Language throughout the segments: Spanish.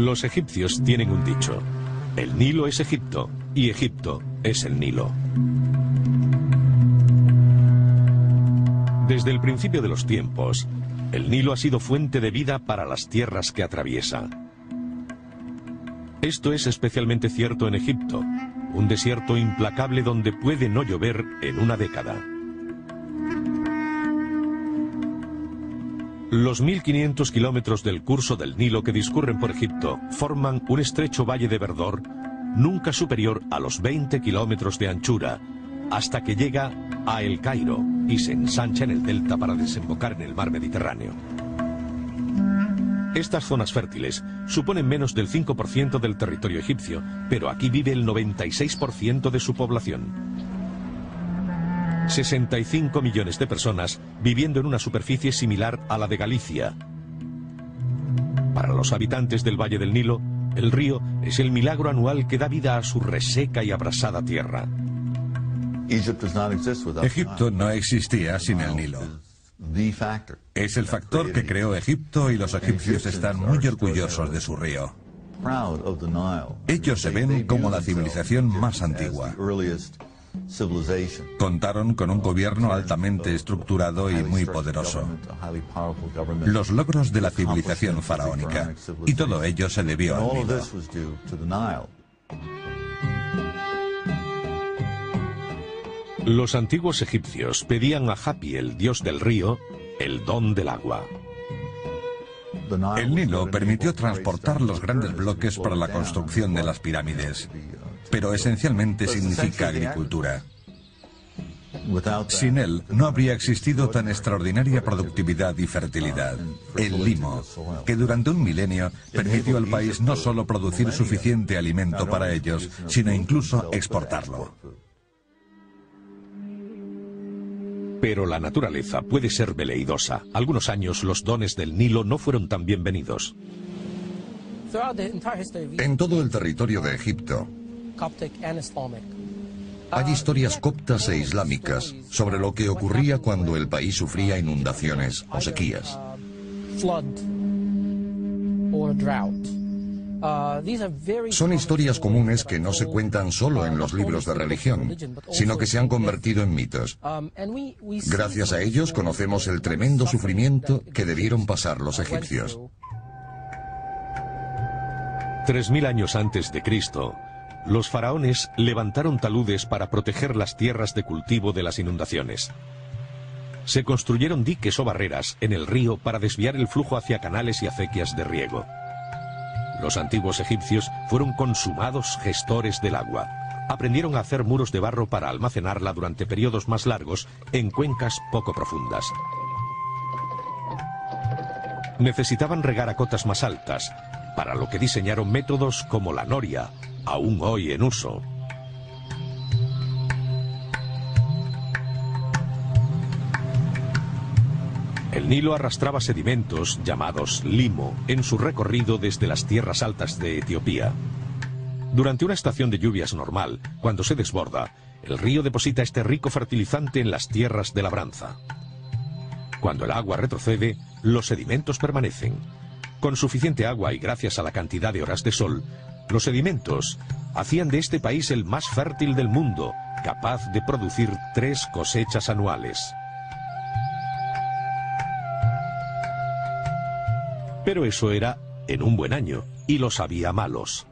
Los egipcios tienen un dicho: el Nilo es Egipto y Egipto es el Nilo. Desde el principio de los tiempos, el Nilo ha sido fuente de vida para las tierras que atraviesa. Esto es especialmente cierto en Egipto, un desierto implacable donde puede no llover en una década. Los 1500 kilómetros del curso del Nilo que discurren por Egipto forman un estrecho valle de verdor nunca superior a los 20 kilómetros de anchura, hasta que llega a El Cairo y se ensancha en el delta para desembocar en el mar Mediterráneo. Estas zonas fértiles suponen menos del 5% del territorio egipcio, pero aquí vive el 96% de su población. 65 millones de personas viviendo en una superficie similar a la de Galicia. Para los habitantes del Valle del Nilo, el río es el milagro anual que da vida a su reseca y abrasada tierra. Egipto no existía sin el Nilo. Es el factor que creó Egipto y los egipcios están muy orgullosos de su río. Ellos se ven como la civilización más antigua. Contaron con un gobierno altamente estructurado y muy poderoso. Los logros de la civilización faraónica, y todo ello se debió al Nilo. Los antiguos egipcios pedían a Hapi, el dios del río, el don del agua. El Nilo permitió transportar los grandes bloques para la construcción de las pirámides, pero esencialmente significa agricultura. Sin él no habría existido tan extraordinaria productividad y fertilidad. El limo, que durante un milenio permitió al país no solo producir suficiente alimento para ellos, sino incluso exportarlo. Pero la naturaleza puede ser veleidosa. Algunos años los dones del Nilo no fueron tan bienvenidos. En todo el territorio de Egipto hay historias coptas e islámicas sobre lo que ocurría cuando el país sufría inundaciones o sequías. Son historias comunes que no se cuentan solo en los libros de religión, sino que se han convertido en mitos. Gracias a ellos conocemos el tremendo sufrimiento que debieron pasar los egipcios. 3000 años antes de Cristo, los faraones levantaron taludes para proteger las tierras de cultivo de las inundaciones. Se construyeron diques o barreras en el río para desviar el flujo hacia canales y acequias de riego. Los antiguos egipcios fueron consumados gestores del agua. Aprendieron a hacer muros de barro para almacenarla durante periodos más largos en cuencas poco profundas. Necesitaban regar a cotas más altas, para lo que diseñaron métodos como la noria, aún hoy en uso. El Nilo arrastraba sedimentos, llamados limo, en su recorrido desde las tierras altas de Etiopía. Durante una estación de lluvias normal, cuando se desborda, el río deposita este rico fertilizante en las tierras de labranza. Cuando el agua retrocede, los sedimentos permanecen. Con suficiente agua y gracias a la cantidad de horas de sol, los sedimentos hacían de este país el más fértil del mundo, capaz de producir 3 cosechas anuales. Pero eso era en un buen año, y los había malos.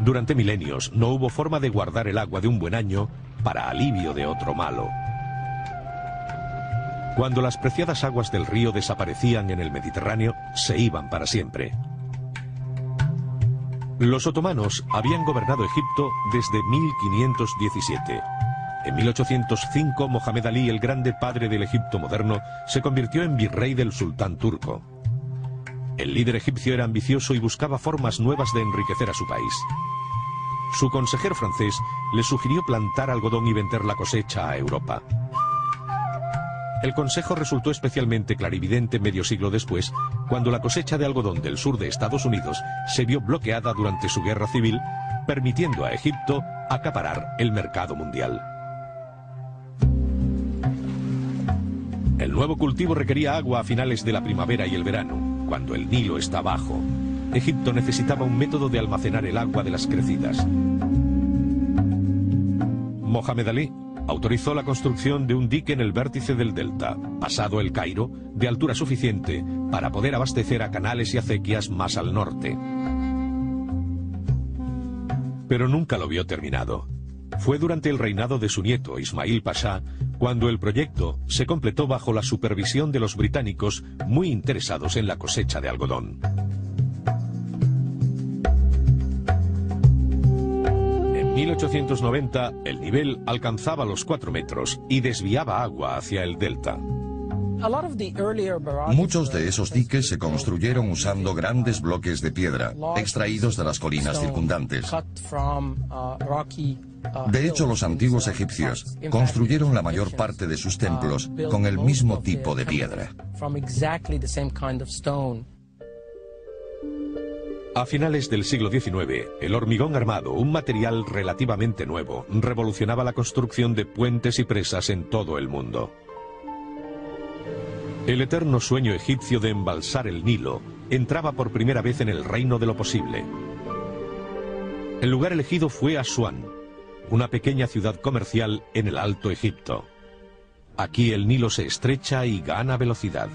Durante milenios no hubo forma de guardar el agua de un buen año para alivio de otro malo. Cuando las preciadas aguas del río desaparecían en el Mediterráneo, se iban para siempre. Los otomanos habían gobernado Egipto desde 1517. En 1805, Mohamed Ali, el grande padre del Egipto moderno, se convirtió en virrey del sultán turco. El líder egipcio era ambicioso y buscaba formas nuevas de enriquecer a su país. Su consejero francés le sugirió plantar algodón y vender la cosecha a Europa. El consejo resultó especialmente clarividente medio siglo después, cuando la cosecha de algodón del sur de Estados Unidos se vio bloqueada durante su guerra civil, permitiendo a Egipto acaparar el mercado mundial. El nuevo cultivo requería agua a finales de la primavera y el verano, cuando el Nilo está bajo. Egipto necesitaba un método de almacenar el agua de las crecidas. Mohamed Ali autorizó la construcción de un dique en el vértice del delta, pasado el Cairo, de altura suficiente para poder abastecer a canales y acequias más al norte. Pero nunca lo vio terminado. Fue durante el reinado de su nieto, Ismail Pasha, cuando el proyecto se completó bajo la supervisión de los británicos muy interesados en la cosecha de algodón. En 1890, el nivel alcanzaba los 4 metros y desviaba agua hacia el delta. Muchos de esos diques se construyeron usando grandes bloques de piedra, extraídos de las colinas circundantes. De hecho, los antiguos egipcios construyeron la mayor parte de sus templos con el mismo tipo de piedra. A finales del siglo XIX, el hormigón armado, un material relativamente nuevo, revolucionaba la construcción de puentes y presas en todo el mundo. El eterno sueño egipcio de embalsar el Nilo entraba por primera vez en el reino de lo posible. El lugar elegido fue Asuán, una pequeña ciudad comercial en el Alto Egipto. Aquí el Nilo se estrecha y gana velocidad.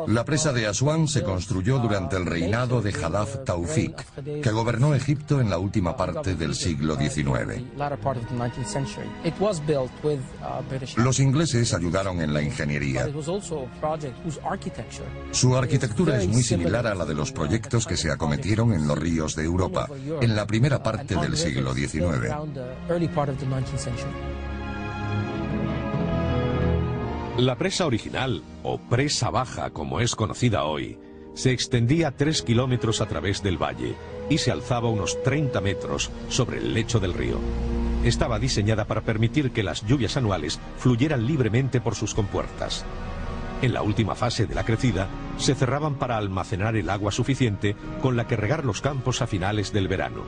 La presa de Asuán se construyó durante el reinado de Khalaf Taufik, que gobernó Egipto en la última parte del siglo XIX. Los ingleses ayudaron en la ingeniería. Su arquitectura es muy similar a la de los proyectos que se acometieron en los ríos de Europa en la primera parte del siglo XIX. La presa original, o presa baja como es conocida hoy, se extendía 3 kilómetros a través del valle y se alzaba unos 30 metros sobre el lecho del río. Estaba diseñada para permitir que las lluvias anuales fluyeran libremente por sus compuertas. En la última fase de la crecida, se cerraban para almacenar el agua suficiente con la que regar los campos a finales del verano.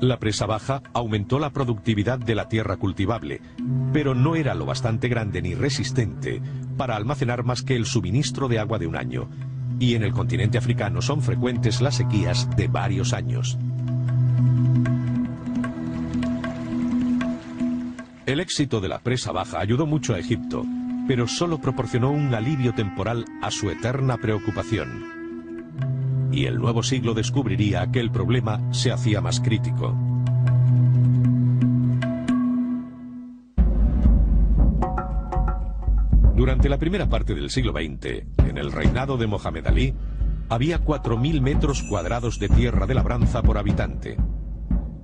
La presa baja aumentó la productividad de la tierra cultivable, pero no era lo bastante grande ni resistente para almacenar más que el suministro de agua de un año, y en el continente africano son frecuentes las sequías de varios años. El éxito de la presa baja ayudó mucho a Egipto, pero solo proporcionó un alivio temporal a su eterna preocupación. Y el nuevo siglo descubriría que el problema se hacía más crítico. Durante la primera parte del siglo XX, en el reinado de Mohamed Ali, había 4.000 metros cuadrados de tierra de labranza por habitante.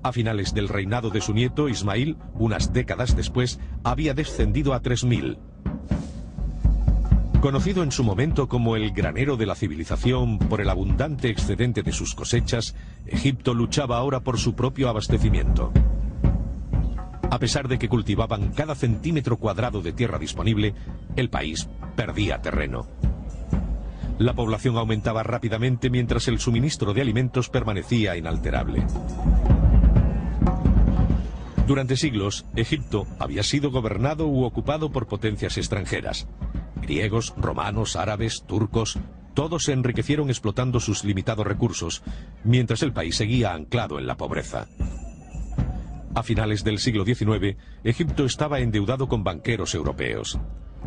A finales del reinado de su nieto, Ismail, unas décadas después, había descendido a 3.000. Conocido en su momento como el granero de la civilización por el abundante excedente de sus cosechas, Egipto luchaba ahora por su propio abastecimiento. A pesar de que cultivaban cada centímetro cuadrado de tierra disponible, el país perdía terreno. La población aumentaba rápidamente mientras el suministro de alimentos permanecía inalterable. Durante siglos, Egipto había sido gobernado u ocupado por potencias extranjeras. Griegos, romanos, árabes, turcos, todos se enriquecieron explotando sus limitados recursos, mientras el país seguía anclado en la pobreza. A finales del siglo XIX, Egipto estaba endeudado con banqueros europeos.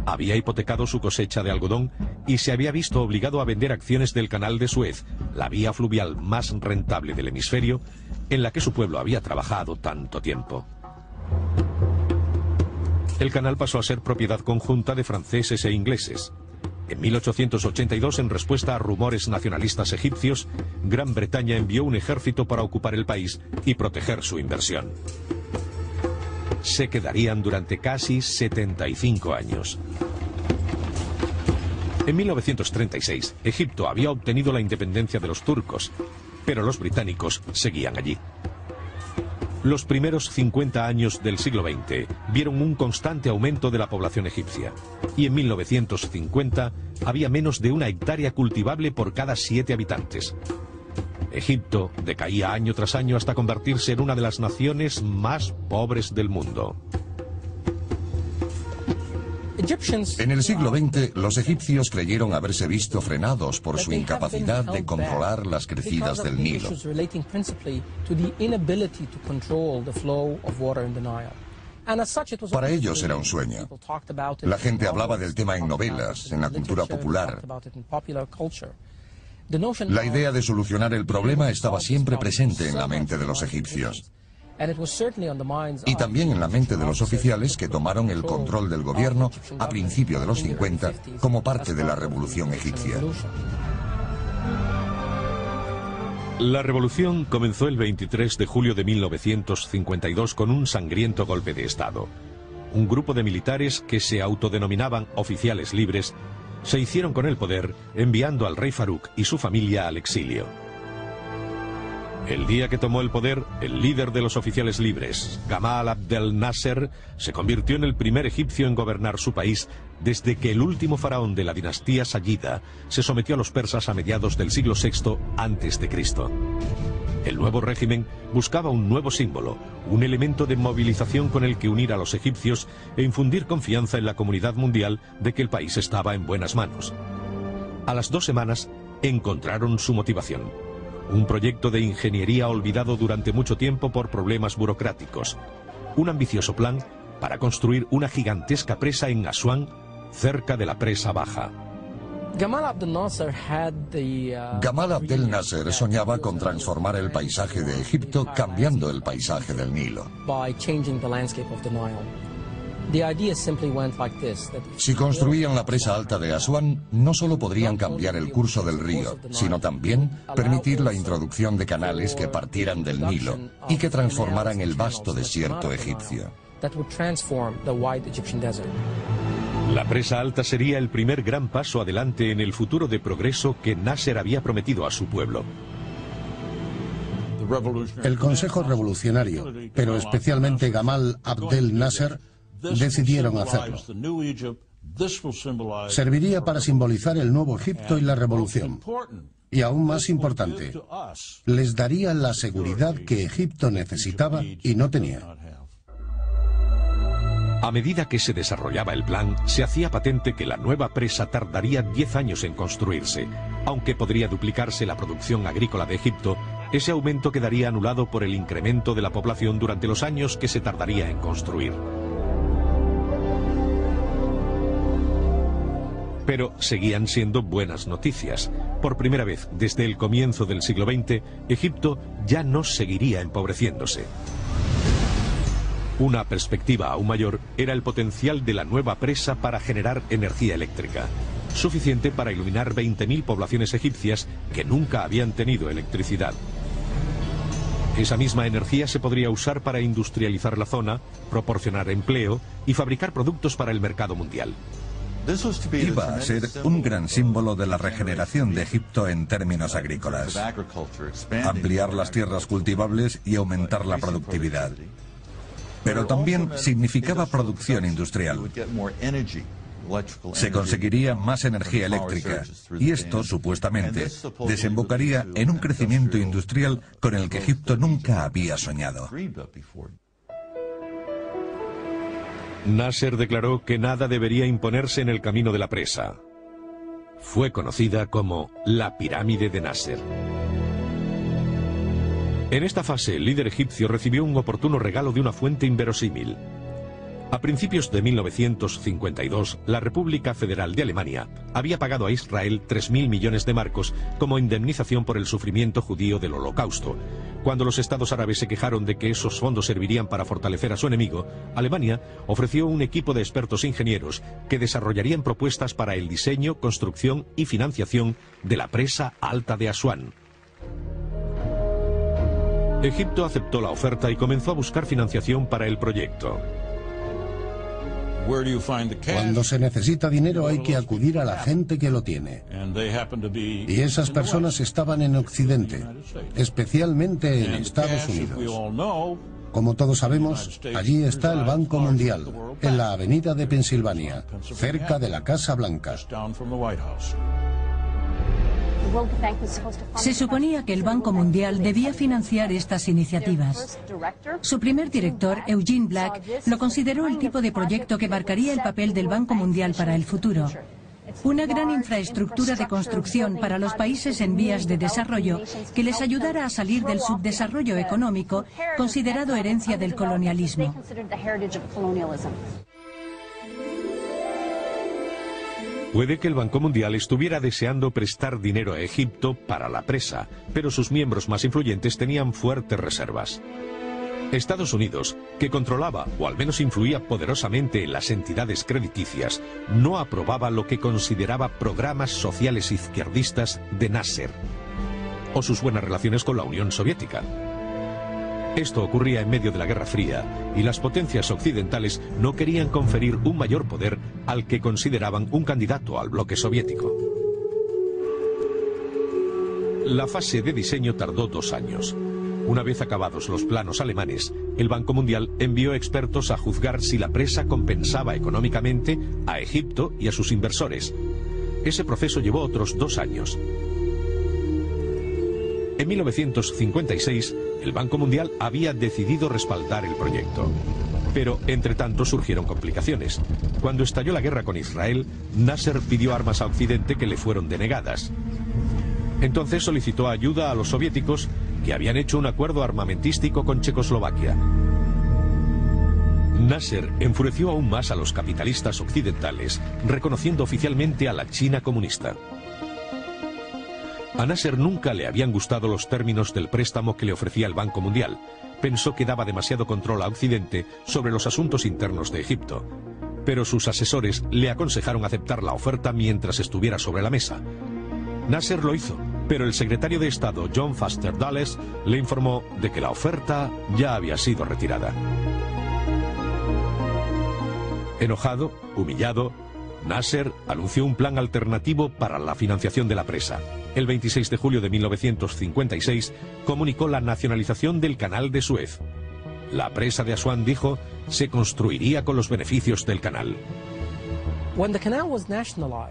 Había hipotecado su cosecha de algodón y se había visto obligado a vender acciones del Canal de Suez, la vía fluvial más rentable del hemisferio, en la que su pueblo había trabajado tanto tiempo. El canal pasó a ser propiedad conjunta de franceses e ingleses. En 1882, en respuesta a rumores nacionalistas egipcios, Gran Bretaña envió un ejército para ocupar el país y proteger su inversión. Se quedarían durante casi 75 años. En 1936, Egipto había obtenido la independencia de los turcos, pero los británicos seguían allí. Los primeros 50 años del siglo XX vieron un constante aumento de la población egipcia, y en 1950 había menos de 1 hectárea cultivable por cada 7 habitantes. Egipto decaía año tras año hasta convertirse en una de las naciones más pobres del mundo. En el siglo XX, los egipcios creyeron haberse visto frenados por su incapacidad de controlar las crecidas del Nilo. Para ellos era un sueño. La gente hablaba del tema en novelas, en la cultura popular. La idea de solucionar el problema estaba siempre presente en la mente de los egipcios. Y también en la mente de los oficiales que tomaron el control del gobierno a principios de los 50 como parte de la revolución egipcia. La revolución comenzó el 23 de julio de 1952 con un sangriento golpe de Estado. Un grupo de militares que se autodenominaban oficiales libres se hicieron con el poder enviando al rey Farouk y su familia al exilio. El día que tomó el poder, el líder de los oficiales libres, Gamal Abdel Nasser, se convirtió en el primer egipcio en gobernar su país desde que el último faraón de la dinastía Sayida se sometió a los persas a mediados del siglo VI a.C. El nuevo régimen buscaba un nuevo símbolo, un elemento de movilización con el que unir a los egipcios e infundir confianza en la comunidad mundial de que el país estaba en buenas manos. A las 2 semanas encontraron su motivación. Un proyecto de ingeniería olvidado durante mucho tiempo por problemas burocráticos. Un ambicioso plan para construir una gigantesca presa en Asuán, cerca de la presa baja. Gamal Abdel Nasser soñaba con transformar el paisaje de Egipto cambiando el paisaje del Nilo. Si construían la presa alta de Asuán, no solo podrían cambiar el curso del río, sino también permitir la introducción de canales que partieran del Nilo y que transformaran el vasto desierto egipcio. La presa alta sería el primer gran paso adelante en el futuro de progreso que Nasser había prometido a su pueblo. El Consejo Revolucionario, pero especialmente Gamal Abdel Nasser, decidieron hacerlo. Serviría para simbolizar el nuevo Egipto y la revolución. Y aún más importante, les daría la seguridad que Egipto necesitaba y no tenía. A medida que se desarrollaba el plan, se hacía patente que la nueva presa tardaría 10 años en construirse. Aunque podría duplicarse la producción agrícola de Egipto, ese aumento quedaría anulado por el incremento de la población durante los años que se tardaría en construir. Pero seguían siendo buenas noticias. Por primera vez desde el comienzo del siglo XX, Egipto ya no seguiría empobreciéndose. Una perspectiva aún mayor era el potencial de la nueva presa para generar energía eléctrica, suficiente para iluminar 20.000 poblaciones egipcias que nunca habían tenido electricidad. Esa misma energía se podría usar para industrializar la zona, proporcionar empleo y fabricar productos para el mercado mundial. Iba a ser un gran símbolo de la regeneración de Egipto en términos agrícolas. Ampliar las tierras cultivables y aumentar la productividad. Pero también significaba producción industrial. Se conseguiría más energía eléctrica y esto, supuestamente, desembocaría en un crecimiento industrial con el que Egipto nunca había soñado. Nasser declaró que nada debería imponerse en el camino de la presa. Fue conocida como la pirámide de Nasser. En esta fase, el líder egipcio recibió un oportuno regalo de una fuente inverosímil. A principios de 1952, la República Federal de Alemania había pagado a Israel 3.000 millones de marcos como indemnización por el sufrimiento judío del Holocausto. Cuando los estados árabes se quejaron de que esos fondos servirían para fortalecer a su enemigo, Alemania ofreció un equipo de expertos ingenieros que desarrollarían propuestas para el diseño, construcción y financiación de la presa alta de Asuán. Egipto aceptó la oferta y comenzó a buscar financiación para el proyecto. Cuando se necesita dinero hay que acudir a la gente que lo tiene. Y esas personas estaban en Occidente, especialmente en Estados Unidos. Como todos sabemos, allí está el Banco Mundial, en la avenida de Pensilvania, cerca de la Casa Blanca. Se suponía que el Banco Mundial debía financiar estas iniciativas. Su primer director, Eugene Black, lo consideró el tipo de proyecto que marcaría el papel del Banco Mundial para el futuro. Una gran infraestructura de construcción para los países en vías de desarrollo que les ayudara a salir del subdesarrollo económico, considerado herencia del colonialismo. Puede que el Banco Mundial estuviera deseando prestar dinero a Egipto para la presa, pero sus miembros más influyentes tenían fuertes reservas. Estados Unidos, que controlaba o al menos influía poderosamente en las entidades crediticias, no aprobaba lo que consideraba programas sociales izquierdistas de Nasser o sus buenas relaciones con la Unión Soviética. Esto ocurría en medio de la Guerra Fría y las potencias occidentales no querían conferir un mayor poder al que consideraban un candidato al bloque soviético. La fase de diseño tardó 2 años. Una vez acabados los planos alemanes, el Banco Mundial envió expertos a juzgar si la presa compensaba económicamente a Egipto y a sus inversores. Ese proceso llevó otros 2 años. En 1956, el Banco Mundial había decidido respaldar el proyecto. Pero, entre tanto, surgieron complicaciones. Cuando estalló la guerra con Israel, Nasser pidió armas a Occidente que le fueron denegadas. Entonces solicitó ayuda a los soviéticos, que habían hecho un acuerdo armamentístico con Checoslovaquia. Nasser enfureció aún más a los capitalistas occidentales, reconociendo oficialmente a la China comunista. A Nasser nunca le habían gustado los términos del préstamo que le ofrecía el Banco Mundial. Pensó que daba demasiado control a Occidente sobre los asuntos internos de Egipto. Pero sus asesores le aconsejaron aceptar la oferta mientras estuviera sobre la mesa. Nasser lo hizo, pero el secretario de Estado, John Foster Dulles, le informó de que la oferta ya había sido retirada. Enojado, humillado, Nasser anunció un plan alternativo para la financiación de la presa. El 26 de julio de 1956 comunicó la nacionalización del Canal de Suez. La presa de Asuán, dijo, se construiría con los beneficios del canal.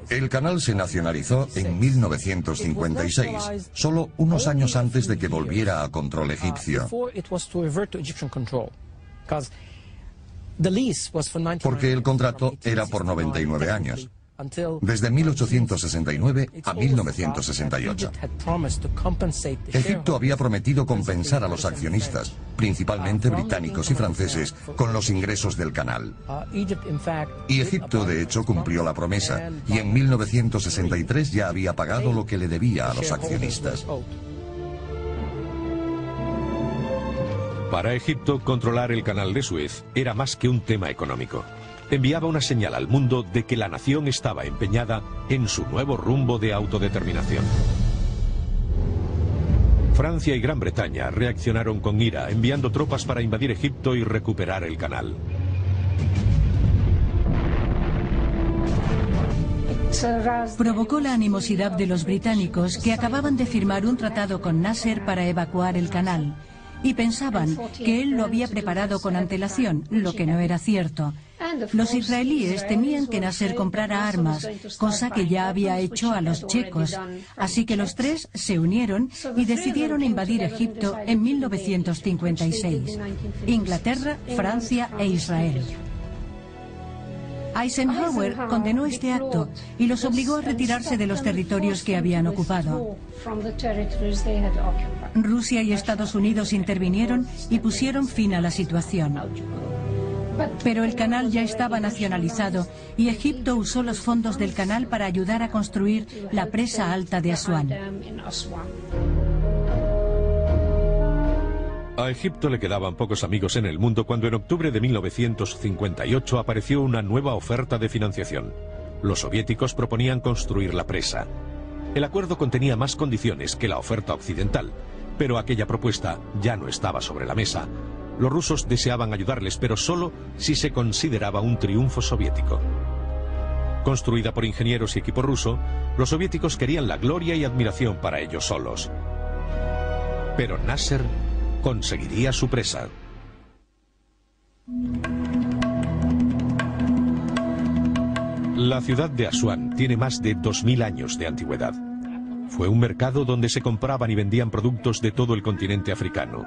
El canal se nacionalizó en 1956, solo unos años antes de que volviera a control egipcio. Porque el contrato era por 99 años, desde 1869 a 1968. Egipto había prometido compensar a los accionistas, principalmente británicos y franceses, con los ingresos del canal. Y Egipto, de hecho, cumplió la promesa, y en 1963 ya había pagado lo que le debía a los accionistas. Para Egipto, controlar el Canal de Suez era más que un tema económico. Enviaba una señal al mundo de que la nación estaba empeñada en su nuevo rumbo de autodeterminación. Francia y Gran Bretaña reaccionaron con ira, enviando tropas para invadir Egipto y recuperar el canal. Provocó la animosidad de los británicos, que acababan de firmar un tratado con Nasser para evacuar el canal, y pensaban que él lo había preparado con antelación, lo que no era cierto. Los israelíes temían que Nasser comprara armas, cosa que ya había hecho a los checos, así que los tres se unieron y decidieron invadir Egipto en 1956. Inglaterra, Francia e Israel. Eisenhower condenó este acto y los obligó a retirarse de los territorios que habían ocupado. Rusia y Estados Unidos intervinieron y pusieron fin a la situación. Pero el canal ya estaba nacionalizado y Egipto usó los fondos del canal para ayudar a construir la presa alta de Asuán. A Egipto le quedaban pocos amigos en el mundo cuando en octubre de 1958 apareció una nueva oferta de financiación. Los soviéticos proponían construir la presa. El acuerdo contenía más condiciones que la oferta occidental, pero aquella propuesta ya no estaba sobre la mesa. Los rusos deseaban ayudarles, pero solo si se consideraba un triunfo soviético. Construida por ingenieros y equipo ruso, los soviéticos querían la gloria y admiración para ellos solos. Pero Nasser conseguiría su presa. La ciudad de Asuán tiene más de 2000 años de antigüedad. Fue un mercado donde se compraban y vendían productos de todo el continente africano.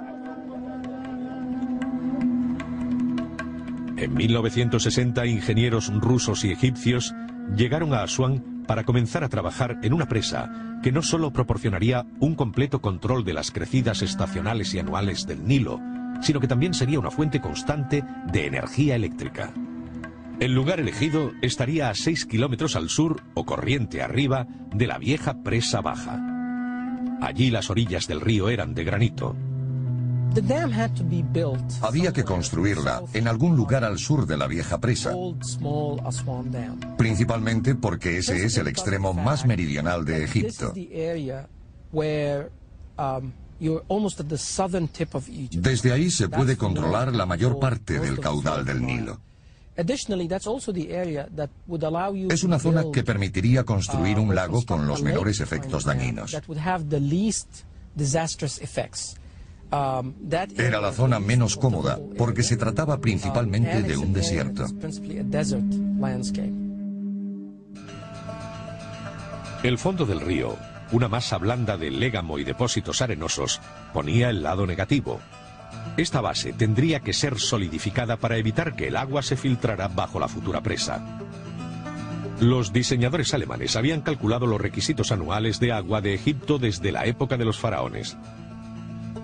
En 1960, ingenieros rusos y egipcios llegaron a Asuán para comenzar a trabajar en una presa que no solo proporcionaría un completo control de las crecidas estacionales y anuales del Nilo, sino que también sería una fuente constante de energía eléctrica. El lugar elegido estaría a 6 kilómetros al sur o corriente arriba de la vieja presa baja. Allí las orillas del río eran de granito. Había que construirla en algún lugar al sur de la vieja presa, principalmente porque ese es el extremo más meridional de Egipto. Desde ahí se puede controlar la mayor parte del caudal del Nilo. Es una zona que permitiría construir un lago con los menores efectos dañinos. Era la zona menos cómoda porque se trataba principalmente de un desierto. El fondo del río, una masa blanda de légamo y depósitos arenosos, ponía el lado negativo. Esta base tendría que ser solidificada para evitar que el agua se filtrara bajo la futura presa. Los diseñadores alemanes habían calculado los requisitos anuales de agua de Egipto desde la época de los faraones.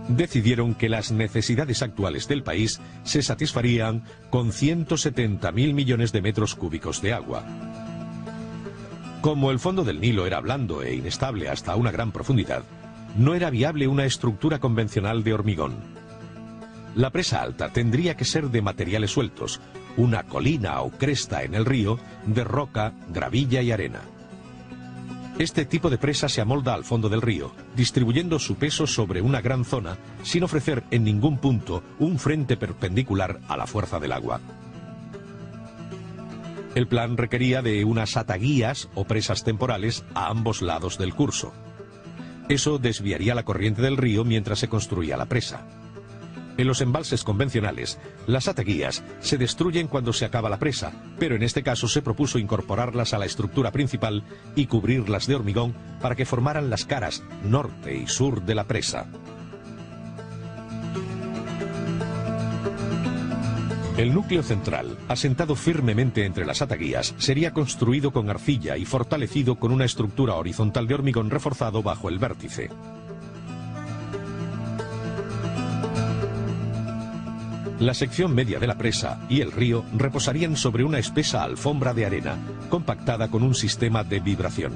Decidieron que las necesidades actuales del país se satisfarían con 170.000 millones de metros cúbicos de agua. Como el fondo del Nilo era blando e inestable hasta una gran profundidad, no era viable una estructura convencional de hormigón. La presa alta tendría que ser de materiales sueltos, una colina o cresta en el río de roca, gravilla y arena. Este tipo de presa se amolda al fondo del río, distribuyendo su peso sobre una gran zona sin ofrecer en ningún punto un frente perpendicular a la fuerza del agua. El plan requería de unas ataguías o presas temporales a ambos lados del curso. Eso desviaría la corriente del río mientras se construía la presa. En los embalses convencionales, las ataguías se destruyen cuando se acaba la presa, pero en este caso se propuso incorporarlas a la estructura principal y cubrirlas de hormigón para que formaran las caras norte y sur de la presa. El núcleo central, asentado firmemente entre las ataguías, sería construido con arcilla y fortalecido con una estructura horizontal de hormigón reforzado bajo el vértice. La sección media de la presa y el río reposarían sobre una espesa alfombra de arena, compactada con un sistema de vibración.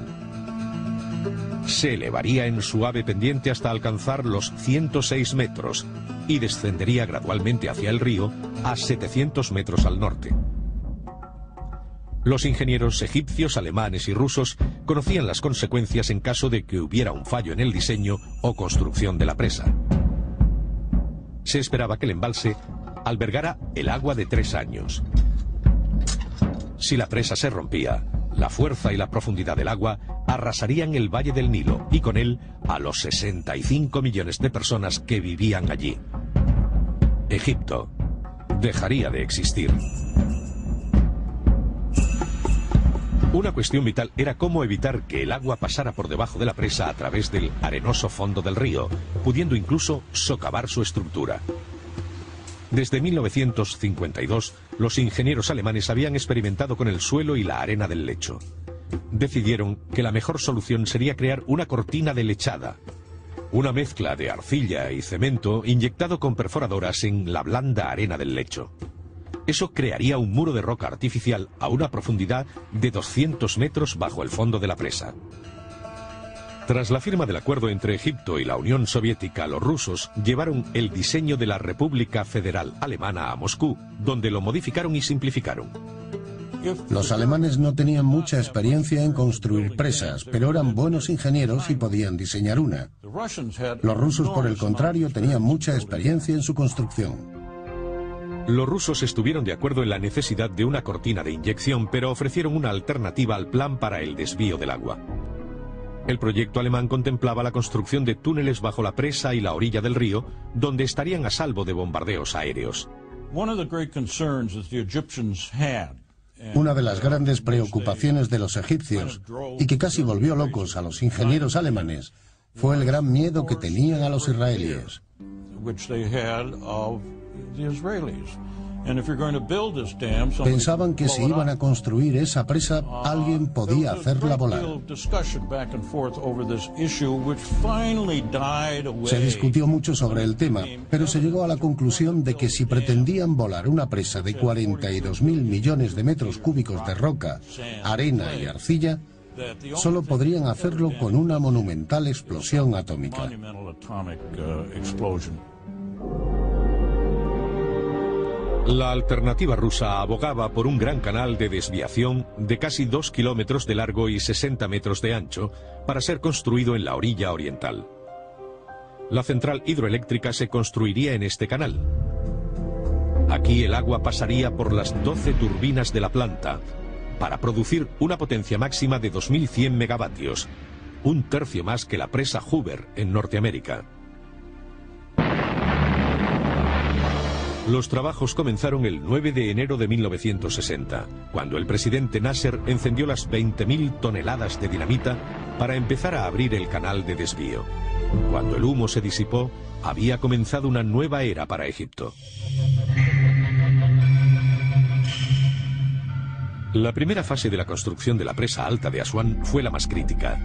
Se elevaría en suave pendiente hasta alcanzar los 106 metros y descendería gradualmente hacia el río a 700 metros al norte. Los ingenieros egipcios, alemanes y rusos conocían las consecuencias en caso de que hubiera un fallo en el diseño o construcción de la presa. Se esperaba que el embalse albergara el agua de 3 años. Si la presa se rompía, la fuerza y la profundidad del agua arrasarían el valle del Nilo y con él a los 65 millones de personas que vivían allí. Egipto dejaría de existir. Una cuestión vital era cómo evitar que el agua pasara por debajo de la presa a través del arenoso fondo del río, pudiendo incluso socavar su estructura. Desde 1952, los ingenieros alemanes habían experimentado con el suelo y la arena del lecho. Decidieron que la mejor solución sería crear una cortina de lechada, una mezcla de arcilla y cemento inyectado con perforadoras en la blanda arena del lecho. Eso crearía un muro de roca artificial a una profundidad de 200 metros bajo el fondo de la presa. Tras la firma del acuerdo entre Egipto y la Unión Soviética, los rusos llevaron el diseño de la República Federal Alemana a Moscú, donde lo modificaron y simplificaron. Los alemanes no tenían mucha experiencia en construir presas, pero eran buenos ingenieros y podían diseñar una. Los rusos, por el contrario, tenían mucha experiencia en su construcción. Los rusos estuvieron de acuerdo en la necesidad de una cortina de inyección, pero ofrecieron una alternativa al plan para el desvío del agua. El proyecto alemán contemplaba la construcción de túneles bajo la presa y la orilla del río, donde estarían a salvo de bombardeos aéreos. Una de las grandes preocupaciones de los egipcios, y que casi volvió locos a los ingenieros alemanes, fue el gran miedo que tenían a los israelíes. Pensaban que si iban a construir esa presa, alguien podía hacerla volar. Se discutió mucho sobre el tema, pero se llegó a la conclusión de que si pretendían volar una presa de 42.000 millones de metros cúbicos de roca, arena y arcilla, solo podrían hacerlo con una monumental explosión atómica. La alternativa rusa abogaba por un gran canal de desviación de casi 2 kilómetros de largo y 60 metros de ancho para ser construido en la orilla oriental. La central hidroeléctrica se construiría en este canal. Aquí el agua pasaría por las 12 turbinas de la planta para producir una potencia máxima de 2.100 megavatios, un tercio más que la presa Hoover en Norteamérica. Los trabajos comenzaron el 9 de enero de 1960, cuando el presidente Nasser encendió las 20.000 toneladas de dinamita para empezar a abrir el canal de desvío. Cuando el humo se disipó, había comenzado una nueva era para Egipto. La primera fase de la construcción de la presa alta de Asuán fue la más crítica.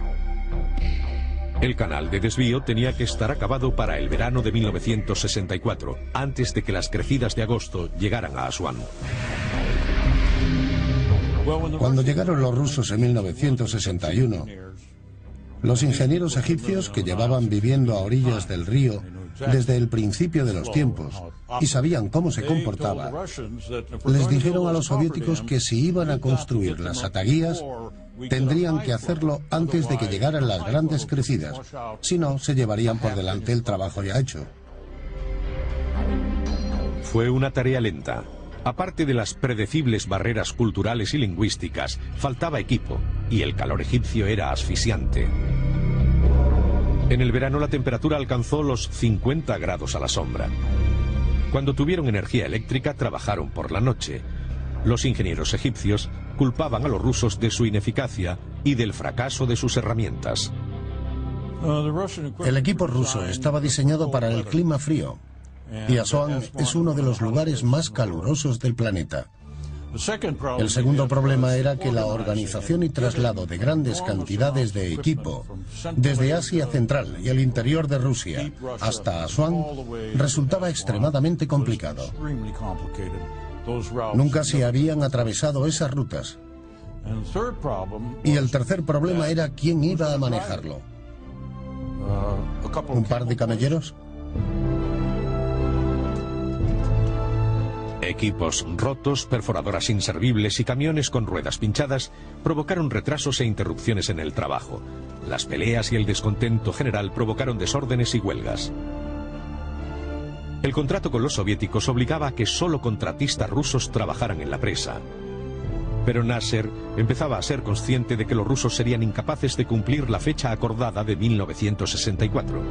El canal de desvío tenía que estar acabado para el verano de 1964, antes de que las crecidas de agosto llegaran a Asuán. Cuando llegaron los rusos en 1961, los ingenieros egipcios, que llevaban viviendo a orillas del río desde el principio de los tiempos y sabían cómo se comportaba, les dijeron a los soviéticos que si iban a construir las ataguías, tendrían que hacerlo antes de que llegaran las grandes crecidas, si no, se llevarían por delante el trabajo ya hecho. Fue una tarea lenta. Aparte de las predecibles barreras culturales y lingüísticas, faltaba equipo, y el calor egipcio era asfixiante. En el verano la temperatura alcanzó los 50 grados a la sombra. Cuando tuvieron energía eléctrica, trabajaron por la noche. Los ingenieros egipcios culpaban a los rusos de su ineficacia y del fracaso de sus herramientas. El equipo ruso estaba diseñado para el clima frío, y Asuán es uno de los lugares más calurosos del planeta. El segundo problema era que la organización y traslado de grandes cantidades de equipo desde Asia Central y el interior de Rusia hasta Asuán resultaba extremadamente complicado. Nunca se habían atravesado esas rutas. Y el tercer problema era quién iba a manejarlo. ¿Un par de camelleros? Equipos rotos, perforadoras inservibles y camiones con ruedas pinchadas provocaron retrasos e interrupciones en el trabajo. Las peleas y el descontento general provocaron desórdenes y huelgas. El contrato con los soviéticos obligaba a que solo contratistas rusos trabajaran en la presa. Pero Nasser empezaba a ser consciente de que los rusos serían incapaces de cumplir la fecha acordada de 1964.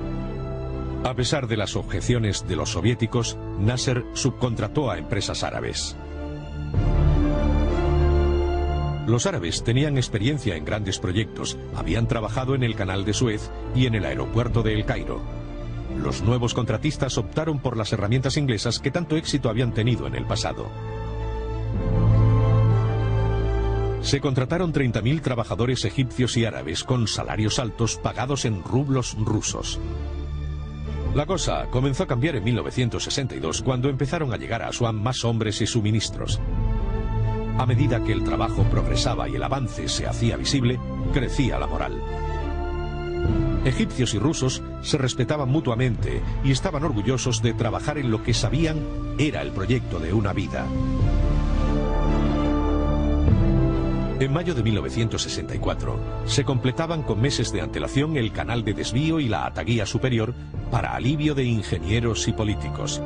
A pesar de las objeciones de los soviéticos, Nasser subcontrató a empresas árabes. Los árabes tenían experiencia en grandes proyectos, habían trabajado en el Canal de Suez y en el aeropuerto de El Cairo. Los nuevos contratistas optaron por las herramientas inglesas que tanto éxito habían tenido en el pasado. Se contrataron 30.000 trabajadores egipcios y árabes con salarios altos pagados en rublos rusos. La cosa comenzó a cambiar en 1962, cuando empezaron a llegar a Asuán más hombres y suministros. A medida que el trabajo progresaba y el avance se hacía visible, crecía la moral. Egipcios y rusos se respetaban mutuamente y estaban orgullosos de trabajar en lo que sabían era el proyecto de una vida. En mayo de 1964, se completaban con meses de antelación el canal de desvío y la ataguía superior para alivio de ingenieros y políticos.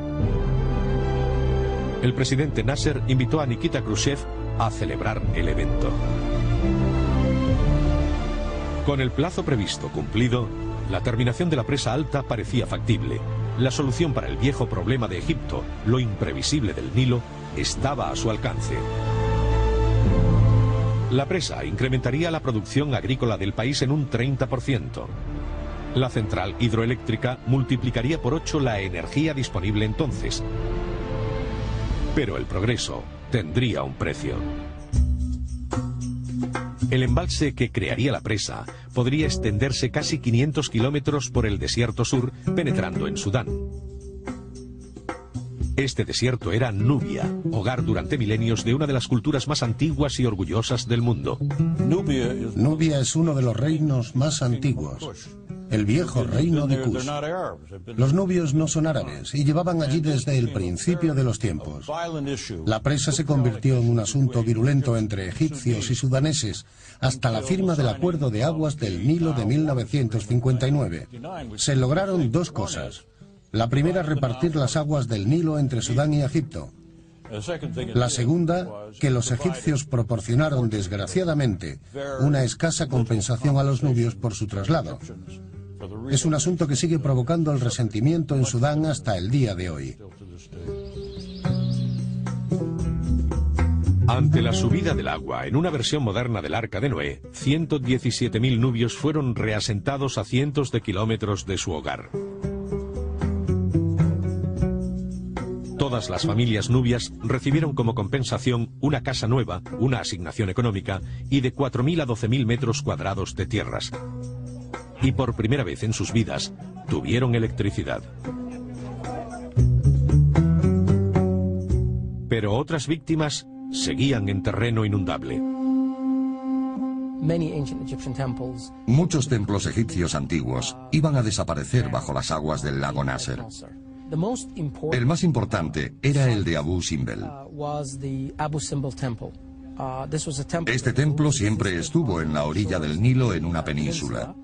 El presidente Nasser invitó a Nikita Khrushchev a celebrar el evento. Con el plazo previsto cumplido, la terminación de la presa alta parecía factible. La solución para el viejo problema de Egipto, lo imprevisible del Nilo, estaba a su alcance. La presa incrementaría la producción agrícola del país en un 30%. La central hidroeléctrica multiplicaría por 8 la energía disponible entonces. Pero el progreso tendría un precio. El embalse que crearía la presa podría extenderse casi 500 kilómetros por el desierto sur, penetrando en Sudán. Este desierto era Nubia, hogar durante milenios de una de las culturas más antiguas y orgullosas del mundo. Nubia es uno de los reinos más antiguos, el viejo reino de Kush. Los nubios no son árabes y llevaban allí desde el principio de los tiempos. La presa se convirtió en un asunto virulento entre egipcios y sudaneses hasta la firma del Acuerdo de Aguas del Nilo de 1959. Se lograron dos cosas. La primera, repartir las aguas del Nilo entre Sudán y Egipto. La segunda, que los egipcios proporcionaron, desgraciadamente, una escasa compensación a los nubios por su traslado. Es un asunto que sigue provocando el resentimiento en Sudán hasta el día de hoy. Ante la subida del agua, en una versión moderna del Arca de Noé, 117.000 nubios fueron reasentados a cientos de kilómetros de su hogar. Todas las familias nubias recibieron como compensación una casa nueva, una asignación económica y de 4.000 a 12.000 metros cuadrados de tierras. Y por primera vez en sus vidas, tuvieron electricidad. Pero otras víctimas seguían en terreno inundable. Muchos templos egipcios antiguos iban a desaparecer bajo las aguas del lago Nasser. El más importante era el de Abu Simbel. Este templo siempre estuvo en la orilla del Nilo, en una península,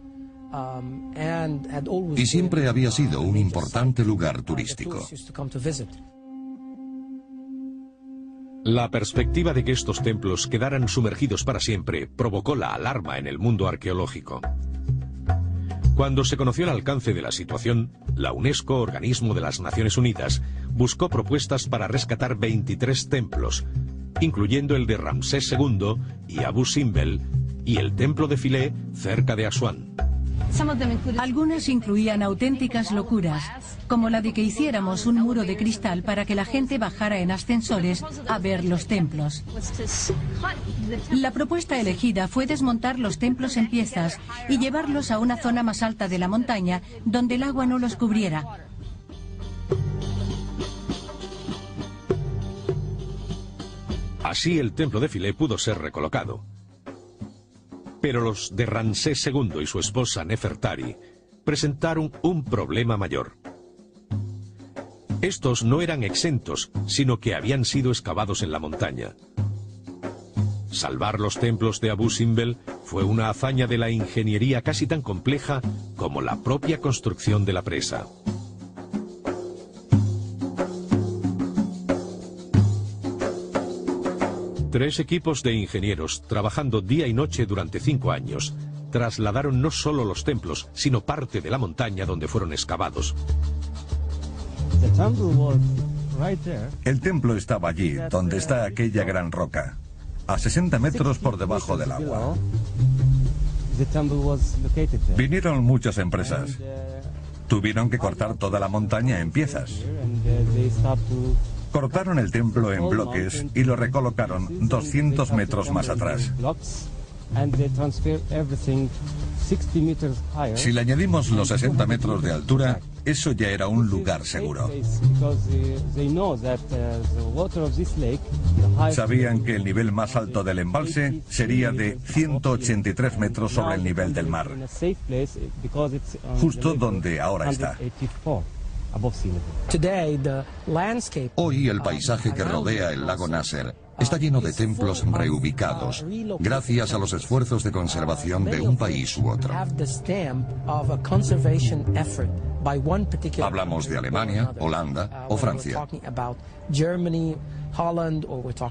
y siempre había sido un importante lugar turístico. La perspectiva de que estos templos quedaran sumergidos para siempre provocó la alarma en el mundo arqueológico. Cuando se conoció el alcance de la situación, la UNESCO, organismo de las Naciones Unidas, buscó propuestas para rescatar 23 templos, incluyendo el de Ramsés II y Abu Simbel, y el templo de Philae cerca de Asuán. Algunas incluían auténticas locuras, como la de que hiciéramos un muro de cristal para que la gente bajara en ascensores a ver los templos. La propuesta elegida fue desmontar los templos en piezas y llevarlos a una zona más alta de la montaña donde el agua no los cubriera. Así el templo de Philae pudo ser recolocado. Pero los de Ramsés II y su esposa Nefertari presentaron un problema mayor. Estos no eran exentos, sino que habían sido excavados en la montaña. Salvar los templos de Abu Simbel fue una hazaña de la ingeniería casi tan compleja como la propia construcción de la presa. Tres equipos de ingenieros, trabajando día y noche durante 5 años, trasladaron no solo los templos, sino parte de la montaña donde fueron excavados. El templo estaba allí, donde está aquella gran roca, a 60 metros por debajo del agua. Vinieron muchas empresas. Tuvieron que cortar toda la montaña en piezas. Cortaron el templo en bloques y lo recolocaron 200 metros más atrás. Si le añadimos los 60 metros de altura, eso ya era un lugar seguro. Sabían que el nivel más alto del embalse sería de 183 metros sobre el nivel del mar, justo donde ahora está. Hoy el paisaje que rodea el lago Nasser está lleno de templos reubicados, gracias a los esfuerzos de conservación de un país u otro. Hablamos de Alemania, Holanda o Francia.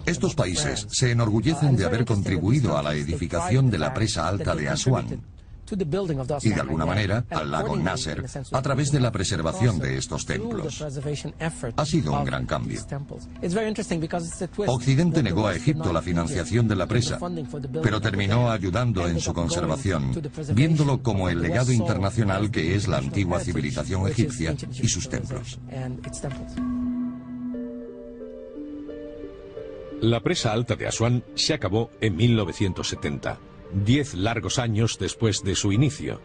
Estos países se enorgullecen de haber contribuido a la edificación de la presa alta de Asuán, y de alguna manera al lago Nasser a través de la preservación de estos templos. Ha sido un gran cambio. Occidente negó a Egipto la financiación de la presa, pero terminó ayudando en su conservación, viéndolo como el legado internacional que es la antigua civilización egipcia y sus templos. La presa alta de Asuán se acabó en 1970, 10 largos años después de su inicio.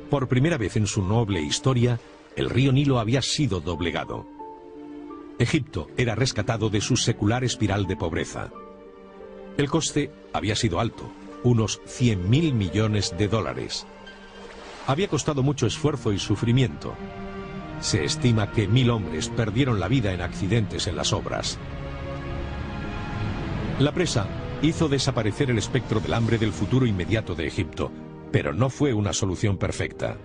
Por primera vez en su noble historia, el río Nilo había sido doblegado. Egipto era rescatado de su secular espiral de pobreza. El coste había sido alto, unos 100.000 millones de dólares. Había costado mucho esfuerzo y sufrimiento. Se estima que 1.000 hombres perdieron la vida en accidentes en las obras. La presa hizo desaparecer el espectro del hambre del futuro inmediato de Egipto, pero no fue una solución perfecta.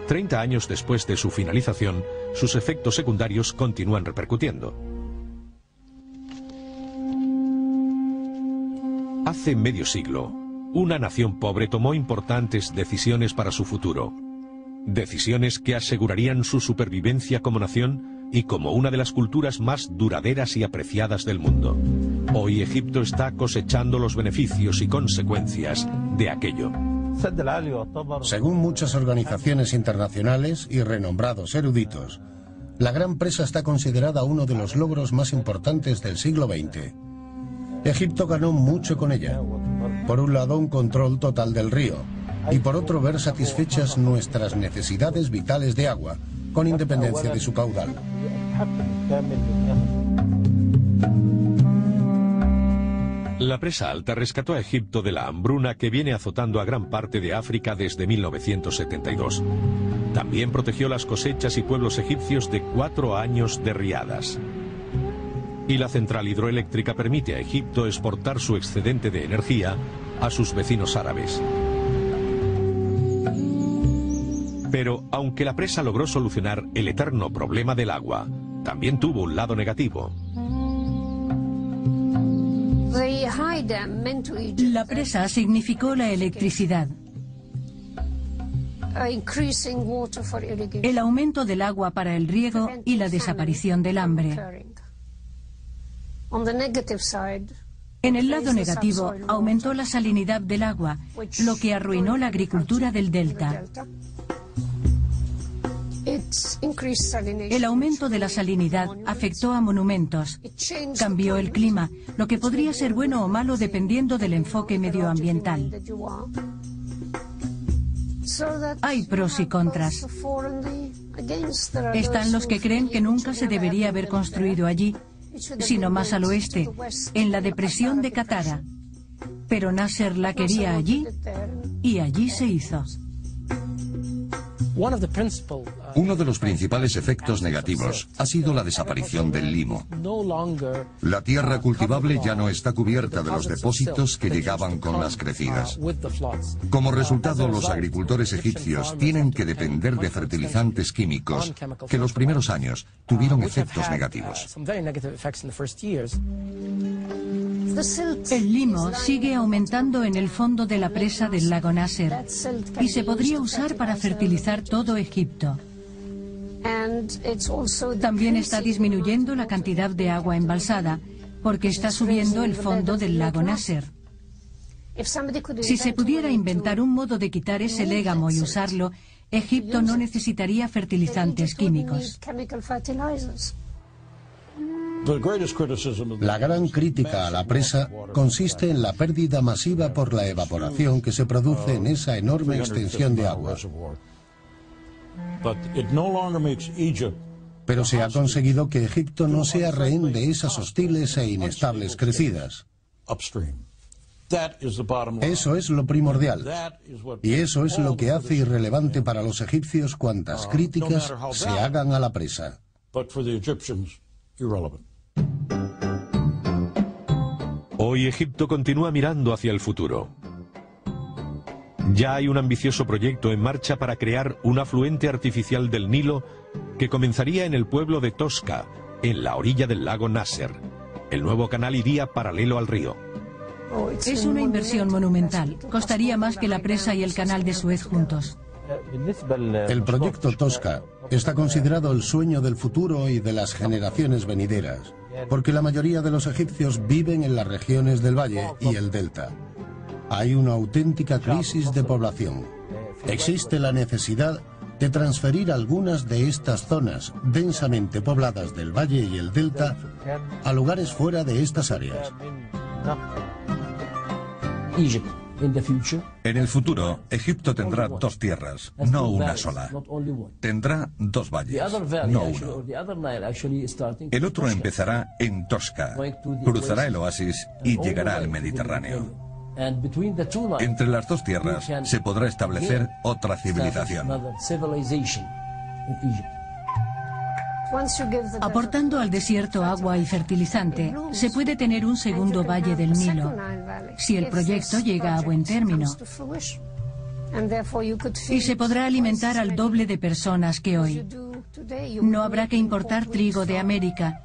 30 años después de su finalización, sus efectos secundarios continúan repercutiendo. Hace medio siglo, una nación pobre tomó importantes decisiones para su futuro. Decisiones que asegurarían su supervivencia como nación y como una de las culturas más duraderas y apreciadas del mundo. Hoy Egipto está cosechando los beneficios y consecuencias de aquello. Según muchas organizaciones internacionales y renombrados eruditos, la Gran Presa está considerada uno de los logros más importantes del siglo XX. Egipto ganó mucho con ella. Por un lado, un control total del río, y por otro, ver satisfechas nuestras necesidades vitales de agua, con independencia de su caudal. La presa alta rescató a Egipto de la hambruna que viene azotando a gran parte de África desde 1972. También protegió las cosechas y pueblos egipcios de 4 años de riadas. Y la central hidroeléctrica permite a Egipto exportar su excedente de energía a sus vecinos árabes. Pero aunque la presa logró solucionar el eterno problema del agua, también tuvo un lado negativo. La presa significó la electricidad. El aumento del agua para el riego y la desaparición del hambre. En el lado negativo, aumentó la salinidad del agua, lo que arruinó la agricultura del delta. El aumento de la salinidad afectó a monumentos, cambió el clima, lo que podría ser bueno o malo dependiendo del enfoque medioambiental. Hay pros y contras. Están los que creen que nunca se debería haber construido allí, sino más al oeste, en la depresión de Katara. Pero Nasser la quería allí y allí se hizo. Uno de los principales efectos negativos ha sido la desaparición del limo. La tierra cultivable ya no está cubierta de los depósitos que llegaban con las crecidas. Como resultado, los agricultores egipcios tienen que depender de fertilizantes químicos que los primeros años tuvieron efectos negativos. El limo sigue aumentando en el fondo de la presa del lago Nasser y se podría usar para fertilizar todo Egipto. También está disminuyendo la cantidad de agua embalsada porque está subiendo el fondo del lago Nasser. Si se pudiera inventar un modo de quitar ese légamo y usarlo, Egipto no necesitaría fertilizantes químicos. La gran crítica a la presa consiste en la pérdida masiva por la evaporación que se produce en esa enorme extensión de agua. Pero se ha conseguido que Egipto no sea rehén de esas hostiles e inestables crecidas. Eso es lo primordial. Y eso es lo que hace irrelevante para los egipcios cuantas críticas se hagan a la presa. Hoy Egipto continúa mirando hacia el futuro. Ya hay un ambicioso proyecto en marcha para crear un afluente artificial del Nilo que comenzaría en el pueblo de Tosca, en la orilla del lago Nasser. El nuevo canal iría paralelo al río. Es una inversión monumental. Costaría más que la presa y el canal de Suez juntos. El proyecto Tosca está considerado el sueño del futuro y de las generaciones venideras, porque la mayoría de los egipcios viven en las regiones del valle y el delta. Hay una auténtica crisis de población. Existe la necesidad de transferir algunas de estas zonas densamente pobladas del valle y el delta a lugares fuera de estas áreas. En el futuro, Egipto tendrá dos tierras, no una sola. Tendrá dos valles, no uno. El otro empezará en Tosca, cruzará el oasis y llegará al Mediterráneo. Entre las dos tierras se podrá establecer otra civilización. Aportando al desierto agua y fertilizante, se puede tener un segundo valle del Nilo, si el proyecto llega a buen término. Y se podrá alimentar al doble de personas que hoy. No habrá que importar trigo de América.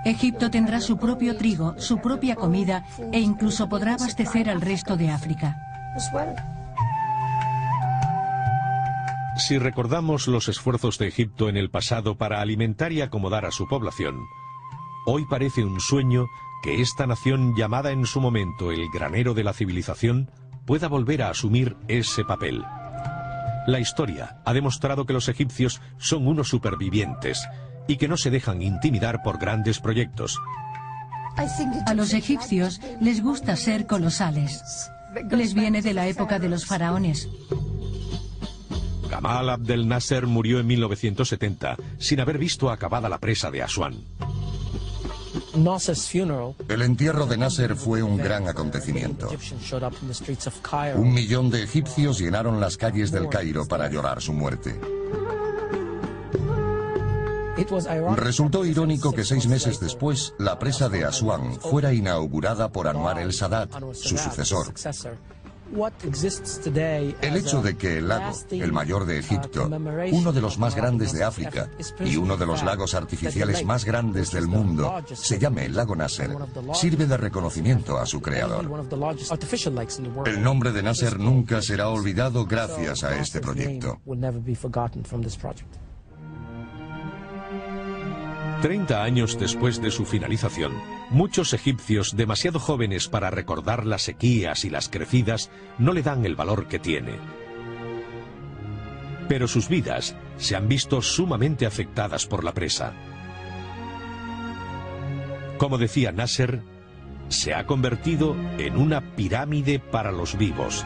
Egipto tendrá su propio trigo, su propia comida e incluso podrá abastecer al resto de África. Si recordamos los esfuerzos de Egipto en el pasado para alimentar y acomodar a su población, hoy parece un sueño que esta nación llamada en su momento el granero de la civilización pueda volver a asumir ese papel. La historia ha demostrado que los egipcios son unos supervivientes y que no se dejan intimidar por grandes proyectos. A los egipcios les gusta ser colosales. Les viene de la época de los faraones. Gamal Abdel Nasser murió en 1970 sin haber visto acabada la presa de Asuán. El entierro de Nasser fue un gran acontecimiento. 1 millón de egipcios llenaron las calles del Cairo para llorar su muerte. Resultó irónico que 6 meses después la presa de Asuán fuera inaugurada por Anwar el-Sadat, su sucesor. El hecho de que el lago, el mayor de Egipto, uno de los más grandes de África y uno de los lagos artificiales más grandes del mundo, se llame el lago Nasser, sirve de reconocimiento a su creador. El nombre de Nasser nunca será olvidado gracias a este proyecto. 30 años después de su finalización, muchos egipcios demasiado jóvenes para recordar las sequías y las crecidas no le dan el valor que tiene. Pero sus vidas se han visto sumamente afectadas por la presa. Como decía Nasser, se ha convertido en una pirámide para los vivos.